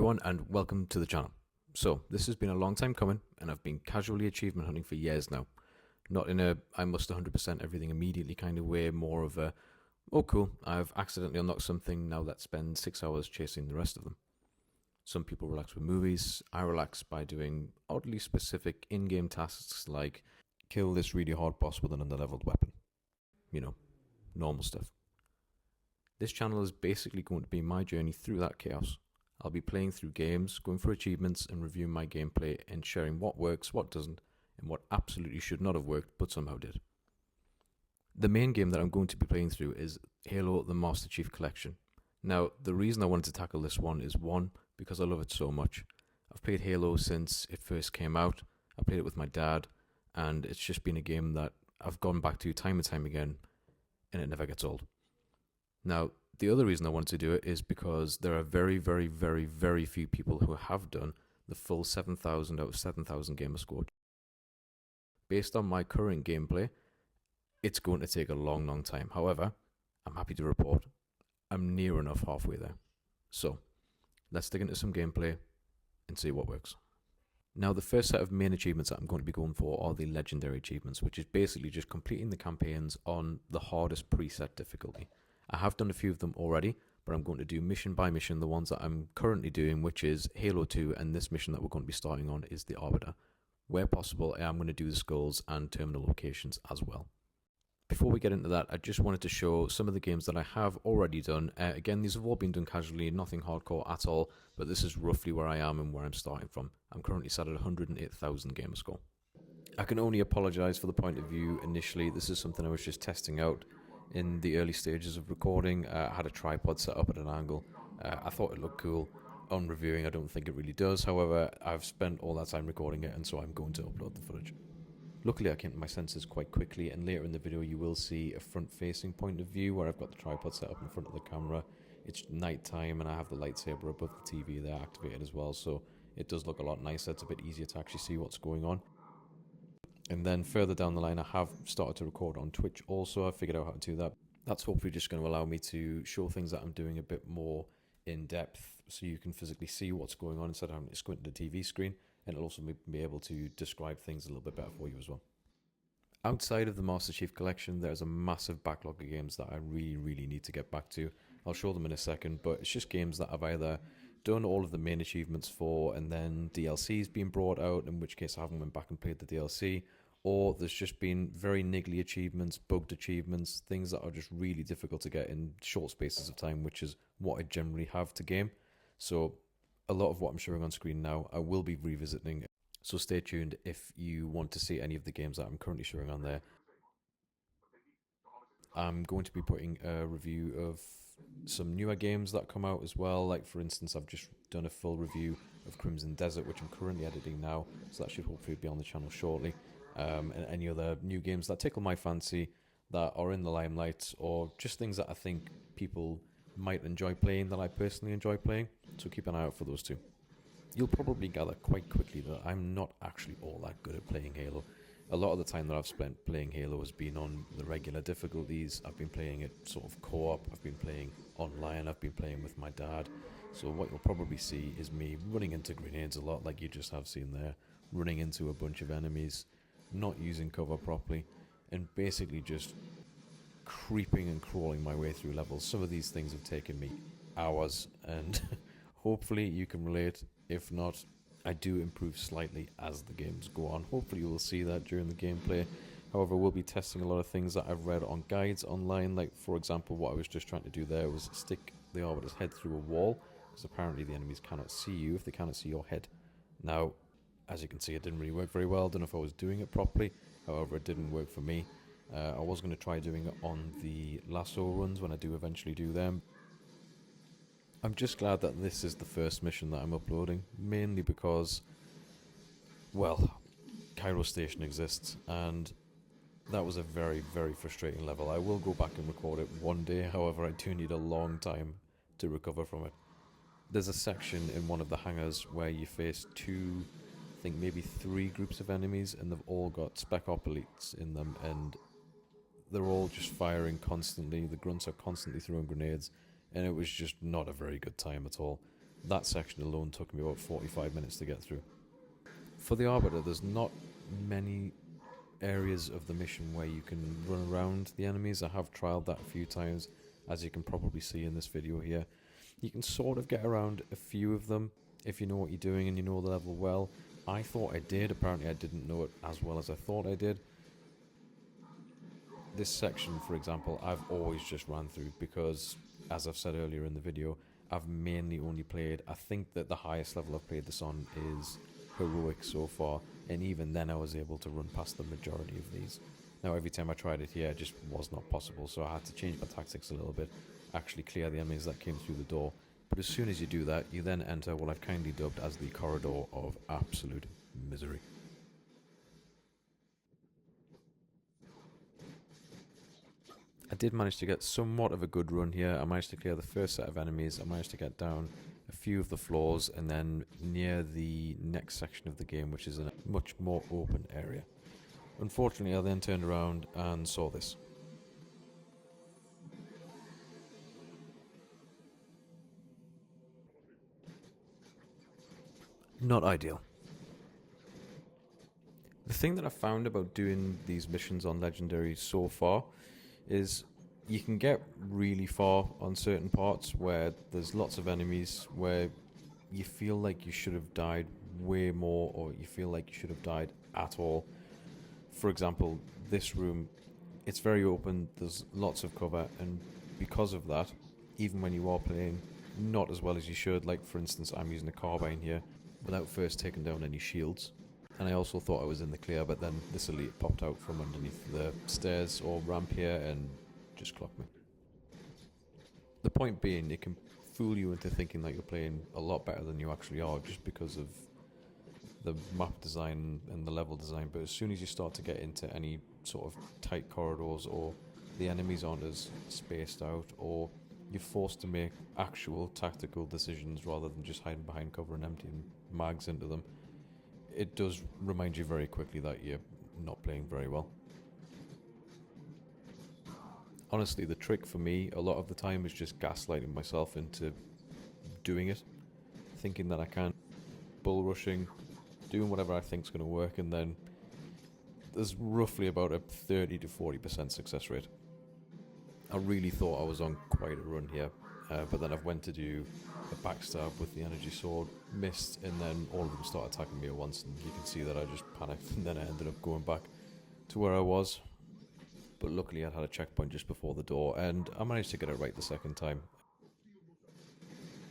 everyone, and welcome to the channel. So, this has been a long time coming, and I've been casually achievement hunting for years now. Not in a I must 100% everything immediately kind of way, more of a, oh cool, I've accidentally unlocked something, now let's spend 6 hours chasing the rest of them. Some people relax with movies. I relax by doing oddly specific in-game tasks like kill this really hard boss with an underleveled weapon. You know, normal stuff. This channel is basically going to be my journey through that chaos. I'll be playing through games, going for achievements, and reviewing my gameplay and sharing what works, what doesn't, and what absolutely should not have worked but somehow did. The main game that I'm going to be playing through is Halo the Master Chief Collection. Now, the reason I wanted to tackle this one is one, because I love it so much. I've played Halo since it first came out. I played it with my dad, and it's just been a game that I've gone back to time and time again, and it never gets old. Now, the other reason I wanted to do it is because there are very, very, very, very few people who have done the full 7,000 out of 7,000 gamer score. Based on my current gameplay, it's going to take a long, long time. However, I'm happy to report I'm near enough halfway there. So, let's dig into some gameplay and see what works. Now, the first set of main achievements that I'm going to be going for are the legendary achievements, which is basically just completing the campaigns on the hardest preset difficulty. I have done a few of them already, but I'm going to do mission by mission the ones that I'm currently doing, which is Halo 2, and this mission that we're going to be starting on is the Arbiter. Where possible, I am going to do the skulls and terminal locations as well. Before we get into that, I just wanted to show some of the games that I have already done. Again, these have all been done casually, nothing hardcore at all, but this is roughly where I am and where I'm starting from. I'm currently sat at 108,000 gamer score. I can only apologise for the point of view initially. This is something I was just testing out in the early stages of recording. I had a tripod set up at an angle. I thought it looked cool. On reviewing, I don't think it really does. However, I've spent all that time recording it, and so I'm going to upload the footage. Luckily, I came to my senses quite quickly, and later in the video you will see a front-facing point of view where I've got the tripod set up in front of the camera. It's night time, and I have the lightsaber above the TV there activated as well, so it does look a lot nicer. It's a bit easier to actually see what's going on. And then further down the line, I have started to record on Twitch also. I've figured out how to do that. That's hopefully just going to allow me to show things that I'm doing a bit more in depth, so you can physically see what's going on instead of having to squint at the TV screen. And it'll also be able to describe things a little bit better for you as well. Outside of the Master Chief Collection, there's a massive backlog of games that I really, really need to get back to. I'll show them in a second, but it's just games that I've either done all of the main achievements for, and then DLC's been brought out, in which case I haven't went back and played the DLC, or there's just been very niggly achievements, bugged achievements, things that are just really difficult to get in short spaces of time, which is what I generally have to game. So a lot of what I'm showing on screen now, I will be revisiting. So stay tuned if you want to see any of the games that I'm currently showing on there. I'm going to be putting a review of some newer games that come out as well. Like, for instance, I've just done a full review of Crimson Desert, which I'm currently editing now, so that should hopefully be on the channel shortly. And any other new games that tickle my fancy, that are in the limelight, or just things that I think people might enjoy playing that I personally enjoy playing. So keep an eye out for those too. You'll probably gather quite quickly that I'm not actually all that good at playing Halo. A lot of the time that I've spent playing Halo has been on the regular difficulties. I've been playing it sort of co-op, I've been playing online, I've been playing with my dad. So what you'll probably see is me running into grenades a lot, like you just have seen there, running into a bunch of enemies, not using cover properly, and basically just creeping and crawling my way through levels. Some of these things have taken me hours, and hopefully you can relate. If not, I do improve slightly as the games go on. Hopefully you will see that during the gameplay. However, we'll be testing a lot of things that I've read on guides online. Like, for example, what I was just trying to do there was stick the Arbiter's head through a wall, because apparently the enemies cannot see you if they cannot see your head. Now, as you can see, it didn't really work very well. Don't know if I was doing it properly. However, it didn't work for me. I was going to try doing it on the lasso runs when I do eventually do them. I'm just glad that this is the first mission that I'm uploading, mainly because, well, Cairo Station exists, and that was a very, very frustrating level. I will go back and record it one day, however, I do need a long time to recover from it. There's a section in one of the hangars where you face two, I think maybe 3 groups of enemies, and they've all got spec op elites in them, and they're all just firing constantly. The grunts are constantly throwing grenades, and it was just not a very good time at all. That section alone took me about 45 minutes to get through. For the Arbiter, there's not many areas of the mission where you can run around the enemies. I have trialed that a few times, as you can probably see in this video here. You can sort of get around a few of them if you know what you're doing and you know the level well. I thought I did, apparently I didn't know it as well as I thought I did. This section, for example, I've always just ran through because, as I've said earlier in the video, I've mainly only played, I think that the highest level I've played this on is Heroic so far, and even then I was able to run past the majority of these. Now every time I tried it here, it just was not possible, so I had to change my tactics a little bit, actually clear the enemies that came through the door. But as soon as you do that, you then enter what I've kindly dubbed as the corridor of absolute misery. I did manage to get somewhat of a good run here. I managed to clear the first set of enemies, I managed to get down a few of the floors, and then near the next section of the game, which is a much more open area. Unfortunately, I then turned around and saw this. Not ideal. The thing that I found about doing these missions on Legendary so far is you can get really far on certain parts where there's lots of enemies where you feel like you should have died way more, or you feel like you should have died at all. For example, this room, it's very open, there's lots of cover, and because of that, even when you are playing not as well as you should, like for instance I'm using a carbine here without first taking down any shields, and I also thought I was in the clear, but then this elite popped out from underneath the stairs or ramp here and just clocked me. The point being, it can fool you into thinking that you're playing a lot better than you actually are just because of the map design and the level design, but as soon as you start to get into any sort of tight corridors, or the enemies aren't as spaced out, or you're forced to make actual tactical decisions rather than just hiding behind cover and emptying mags into them, it does remind you very quickly that you're not playing very well. Honestly, the trick for me a lot of the time is just gaslighting myself into doing it, thinking that I can, bull rushing, doing whatever I think is going to work, and then there's roughly about a 30 to 40% success rate. I really thought I was on quite a run here, but then I've went to do a backstab with the energy sword, missed, and then all of them started attacking me at once, and you can see that I just panicked, and then I ended up going back to where I was. But luckily I'd had a checkpoint just before the door, and I managed to get it right the second time.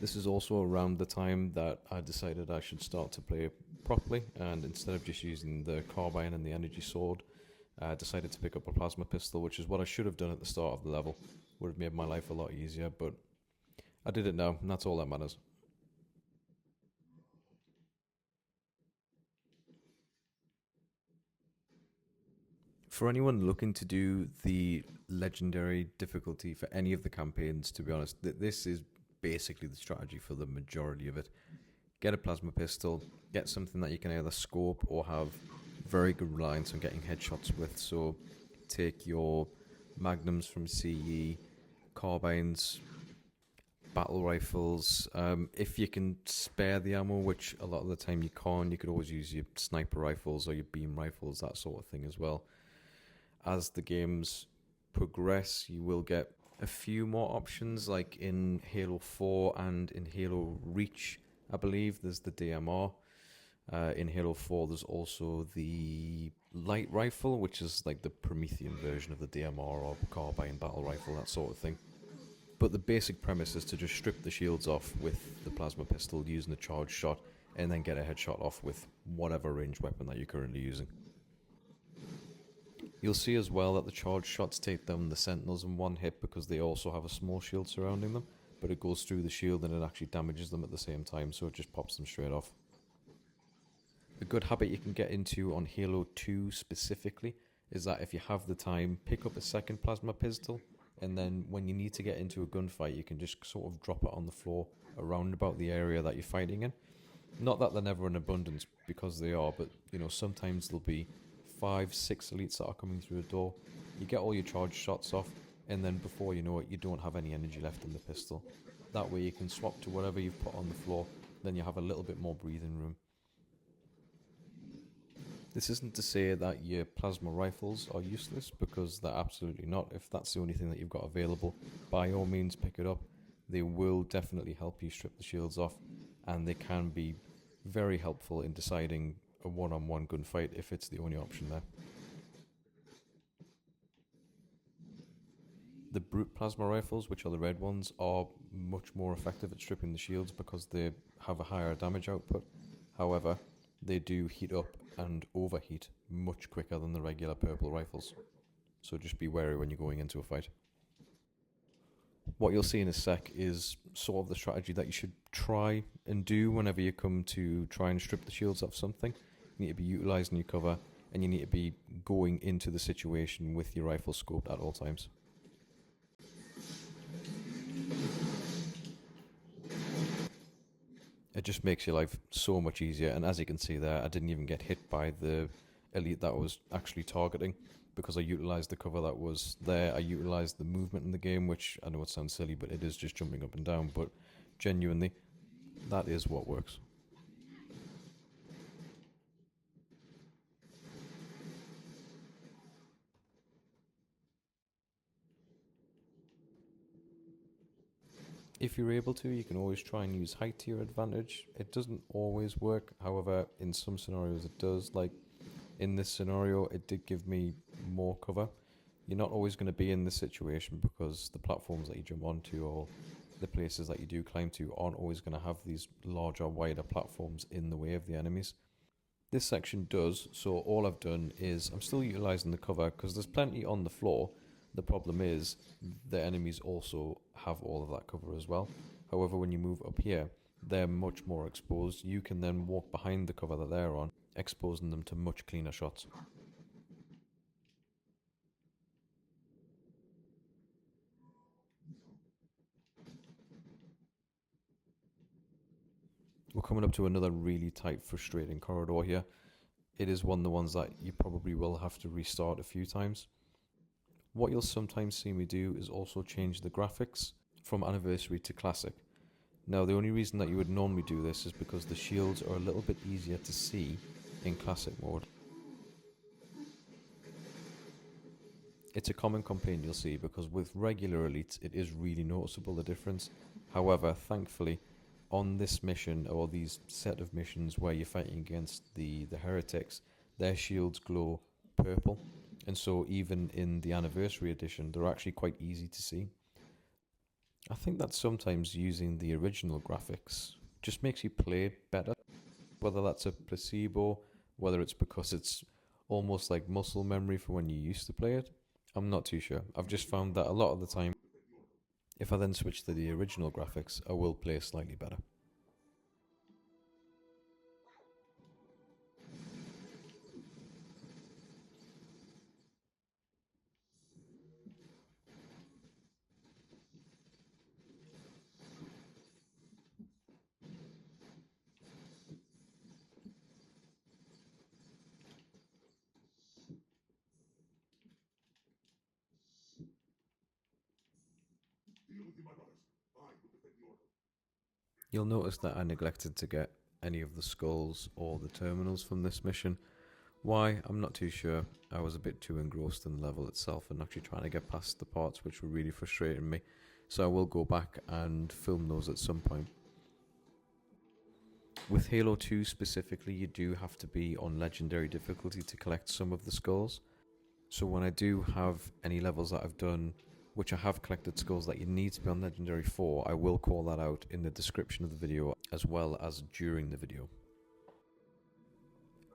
This is also around the time that I decided I should start to play properly, and instead of just using the carbine and the energy sword, I decided to pick up a plasma pistol, which is what I should have done at the start of the level. Would have made my life a lot easier, but I did it now, and that's all that matters. For anyone looking to do the legendary difficulty for any of the campaigns, to be honest, this is basically the strategy for the majority of it. Get a plasma pistol, get something that you can either scope or have very good reliance on getting headshots with. So take your magnums from CE, carbines, battle rifles. If you can spare the ammo, which a lot of the time you can't, you could always use your sniper rifles or your beam rifles, that sort of thing as well. As the games progress, you will get a few more options, like in Halo 4 and in Halo Reach, I believe there's the DMR. In Halo 4 there's also the light rifle, which is like the Promethean version of the DMR or carbine battle rifle, that sort of thing. But the basic premise is to just strip the shields off with the plasma pistol using a charged shot, and then get a headshot off with whatever ranged weapon that you're currently using. You'll see as well that the charged shots take down the sentinels in one hit because they also have a small shield surrounding them, but it goes through the shield and it actually damages them at the same time, so it just pops them straight off. A good habit you can get into on Halo 2 specifically is that if you have the time, pick up a second plasma pistol, and then when you need to get into a gunfight, you can just sort of drop it on the floor around about the area that you're fighting in. Not that they're never in abundance, because they are, but you know, sometimes there'll be 5, 6 elites that are coming through a door. You get all your charged shots off, and then before you know it, you don't have any energy left in the pistol. That way you can swap to whatever you've put on the floor, then you have a little bit more breathing room. This isn't to say that your plasma rifles are useless, because they're absolutely not. If that's the only thing that you've got available, by all means pick it up. They will definitely help you strip the shields off, and they can be very helpful in deciding a one-on-one gunfight if it's the only option there. The brute plasma rifles, which are the red ones, are much more effective at stripping the shields because they have a higher damage output. However, they do heat up and overheat much quicker than the regular purple rifles. So just be wary when you're going into a fight. What you'll see in a sec is sort of the strategy that you should try and do whenever you come to try and strip the shields off something. You need to be utilising your cover, and you need to be going into the situation with your rifle scoped at all times. It just makes your life so much easier, and as you can see there, I didn't even get hit by the elite that I was actually targeting because I utilised the cover that was there. I utilised the movement in the game, which I know it sounds silly, but it is just jumping up and down, but genuinely, that is what works. If you're able to, you can always try and use height to your advantage. It doesn't always work, however, in some scenarios it does. Like in this scenario, it did give me more cover. You're not always going to be in this situation because the platforms that you jump onto or the places that you do climb to aren't always going to have these larger, wider platforms in the way of the enemies. This section does, so all I've done is I'm still utilising the cover because there's plenty on the floor. The problem is the enemies also have all of that cover as well. However, when you move up here, they're much more exposed. You can then walk behind the cover that they're on, exposing them to much cleaner shots. We're coming up to another really tight, frustrating corridor here. It is one of the ones that you probably will have to restart a few times. What you'll sometimes see me do is also change the graphics from Anniversary to Classic. Now, the only reason that you would normally do this is because the shields are a little bit easier to see in Classic mode. It's a common complaint you'll see because with regular elites it is really noticeable the difference. However, thankfully, on this mission or these set of missions where you're fighting against the heretics, their shields glow purple, and so even in the Anniversary edition they're actually quite easy to see. I think that sometimes using the original graphics just makes you play better, whether that's a placebo, whether it's because it's almost like muscle memory for when you used to play it. I'm not too sure. I've just found that a lot of the time, if I then switch to the original graphics, I will play slightly better. You'll notice that I neglected to get any of the skulls or the terminals from this mission. Why? I'm not too sure. I was a bit too engrossed in the level itself and actually trying to get past the parts which were really frustrating me. So I will go back and film those at some point. With Halo 2 specifically, you do have to be on legendary difficulty to collect some of the skulls. So when I do have any levels that I've done which I have collected skulls that you need to be on legendary for, I will call that out in the description of the video as well as during the video.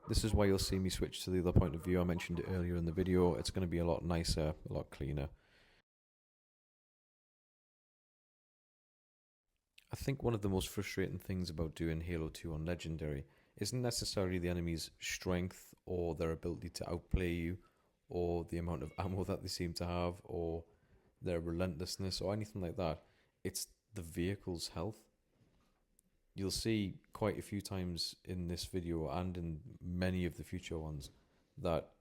This is why you'll see me switch to the other point of view. I mentioned it earlier in the video. It's going to be a lot nicer, a lot cleaner. I think one of the most frustrating things about doing Halo 2 on Legendary isn't necessarily the enemy's strength or their ability to outplay you or the amount of ammo that they seem to have or their relentlessness or anything like that. It's the vehicle's health. You'll see quite a few times in this video and in many of the future ones that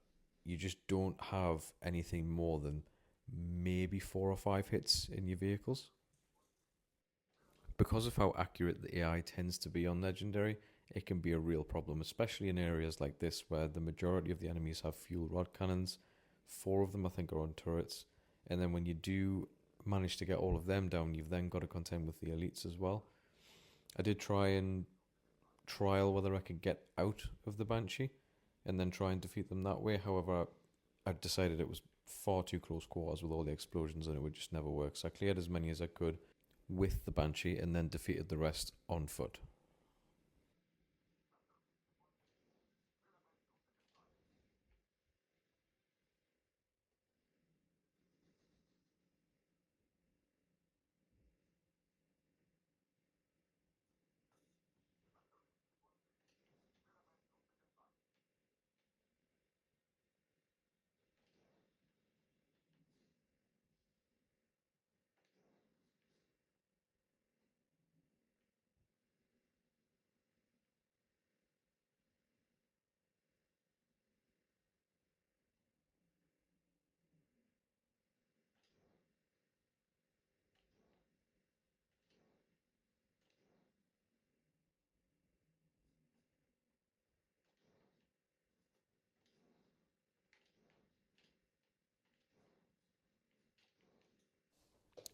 you just don't have anything more than maybe 4 or 5 hits in your vehicles. because of how accurate the AI tends to be on Legendary, it can be a real problem, especially in areas like this where the majority of the enemies have fuel rod cannons. 4 of them, I think, are on turrets. And then when you do manage to get all of them down, you've then got to contend with the elites as well. I did try and trial whether I could get out of the Banshee and then try and defeat them that way. However, I decided it was far too close quarters with all the explosions and it would just never work. So I cleared as many as I could with the Banshee and then defeated the rest on foot.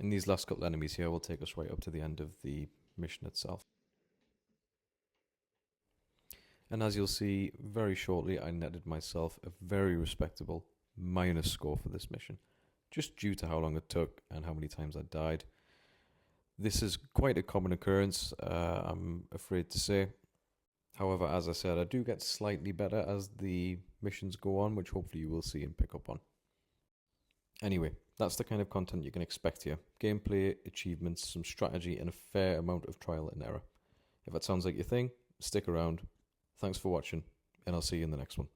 And these last couple enemies here will take us right up to the end of the mission itself. And as you'll see very shortly, I netted myself a very respectable minus score for this mission, just due to how long it took and how many times I died. This is quite a common occurrence, I'm afraid to say. However, as I said, I do get slightly better as the missions go on, which hopefully you will see and pick up on. Anyway, that's the kind of content you can expect here. Gameplay, achievements, some strategy, and a fair amount of trial and error. If that sounds like your thing, stick around. Thanks for watching, and I'll see you in the next one.